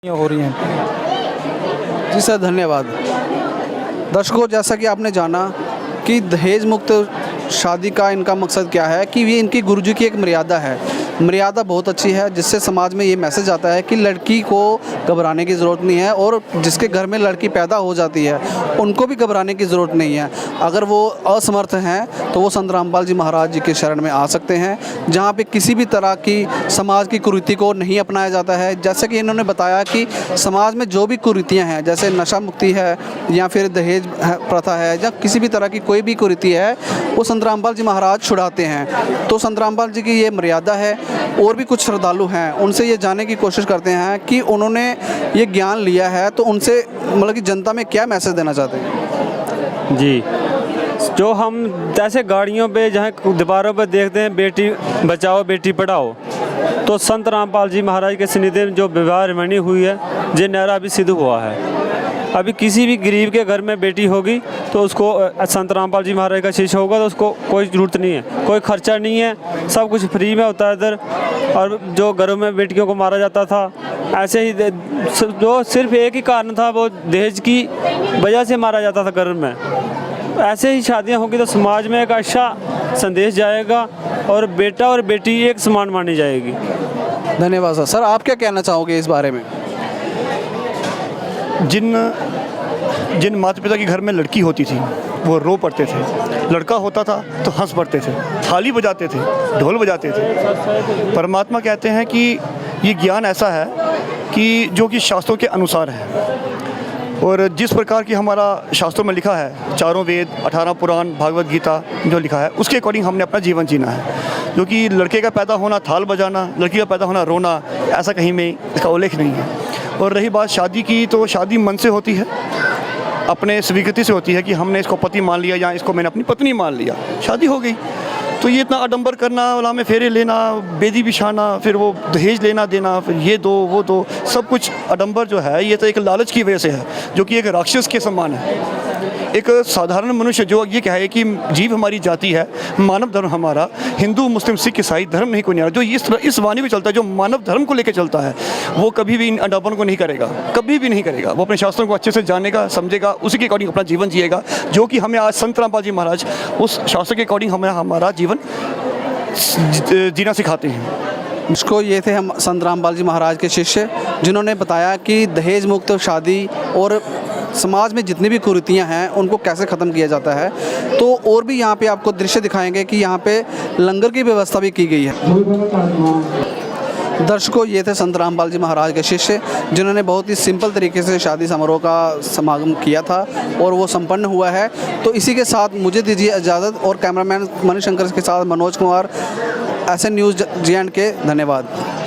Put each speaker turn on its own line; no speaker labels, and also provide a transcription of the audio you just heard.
हो रही हैं। जी सर, धन्यवाद। दर्शकों, जैसा कि आपने जाना कि दहेज मुक्त शादी का इनका मकसद क्या है कि ये इनकी गुरुजी की एक मर्यादा है। मर्यादा बहुत अच्छी है, जिससे समाज में ये मैसेज आता है कि लड़की को घबराने की ज़रूरत नहीं है और जिसके घर में लड़की पैदा हो जाती है उनको भी घबराने की ज़रूरत नहीं है। अगर वो असमर्थ हैं तो वो संत रामपाल जी महाराज जी के शरण में आ सकते हैं, जहाँ पे किसी भी तरह की समाज की कुरीति को नहीं अपनाया जाता है। जैसे कि इन्होंने बताया कि समाज में जो भी कुरीतियाँ हैं, जैसे नशा मुक्ति है या फिर दहेज प्रथा है या किसी भी तरह की कोई भी कुरीति है, वो संत रामपाल जी महाराज छुड़ाते हैं। तो संत रामपाल जी की ये मर्यादा है। और भी कुछ श्रद्धालु हैं, उनसे ये जानने की कोशिश करते हैं कि उन्होंने ये ज्ञान लिया है तो उनसे मतलब कि जनता में क्या मैसेज देना चाहते हैं।
जी, जो हम जैसे गाड़ियों पे जहाँ दीवारों पे देखते हैं बेटी बचाओ बेटी पढ़ाओ, तो संत रामपाल जी महाराज के सानिध्य में जो विवाह रमणी हुई है, ये नारा अभी सिद्ध हुआ है। अभी किसी भी गरीब के घर में बेटी होगी तो उसको संत रामपाल जी महाराज का शिष्य होगा तो उसको कोई ज़रूरत नहीं है, कोई खर्चा नहीं है, सब कुछ फ्री में होता है इधर। और जो घरों में बेटियों को मारा जाता था, ऐसे ही जो सिर्फ एक ही कारण था, वो दहेज की वजह से मारा जाता था घर में। ऐसे ही शादियाँ होंगी तो समाज में एक अच्छा संदेश जाएगा और बेटा और बेटी एक समान मानी जाएगी।
धन्यवाद सर। सर, आप क्या कहना चाहोगे इस बारे में।
जिन माता पिता के घर में लड़की होती थी वो रो पड़ते थे, लड़का होता था तो हंस पड़ते थे, थाली बजाते थे, ढोल बजाते थे। परमात्मा कहते हैं कि ये ज्ञान ऐसा है कि जो कि शास्त्रों के अनुसार है, और जिस प्रकार की हमारा शास्त्रों में लिखा है, चारों वेद, 18 पुराण, भागवत गीता जो लिखा है, उसके अकॉर्डिंग हमने अपना जीवन जीना है। जो कि लड़के का पैदा होना थाल बजाना, लड़की का पैदा होना रोना, ऐसा कहीं में इसका उल्लेख नहीं है। और रही बात शादी की, तो शादी मन से होती है, अपने स्वीकृति से होती है कि हमने इसको पति मान लिया या इसको मैंने अपनी पत्नी मान लिया, शादी हो गई। तो ये इतना आडंबर करना, ओला में फेरे लेना, बेदी बिछाना, फिर वो दहेज लेना देना, फिर ये दो वो दो, सब कुछ आडंबर जो है, ये तो एक लालच की वजह से है, जो कि एक राक्षस के समान है। एक साधारण मनुष्य जो ये कहे कि जीव हमारी जाति है, मानव धर्म हमारा, हिंदू मुस्लिम सिख ईसाई धर्म नहीं कोई नहीं, जो इस वाणी में चलता है, जो मानव धर्म को लेकर चलता है, वो कभी भी इन आडंबरों को नहीं करेगा, कभी भी नहीं करेगा। वो अपने शास्त्रों को अच्छे से जानेगा, समझेगा, उसी के अकॉर्डिंग अपना जीवन जिएगा, जो कि हमें आज संत रामपाल जी महाराज उस शास्त्र के अकॉर्डिंग हमें हमारा जीवन जीना सिखाते हैं।
इसको ये थे हम संत रामपाल जी महाराज के शिष्य, जिन्होंने बताया कि दहेज मुक्त शादी और समाज में जितनी भी कुरीतियाँ हैं उनको कैसे ख़त्म किया जाता है। तो और भी यहाँ पे आपको दृश्य दिखाएंगे कि यहाँ पे लंगर की व्यवस्था भी की गई है। दर्शकों, ये थे संत रामपाल जी महाराज के शिष्य, जिन्होंने बहुत ही सिंपल तरीके से शादी समारोह का समागम किया था और वो संपन्न हुआ है। तो इसी के साथ मुझे दीजिए इजाज़त, और कैमरामैन मणिशंकर के साथ Manoj Kumar, SN news JNK। धन्यवाद।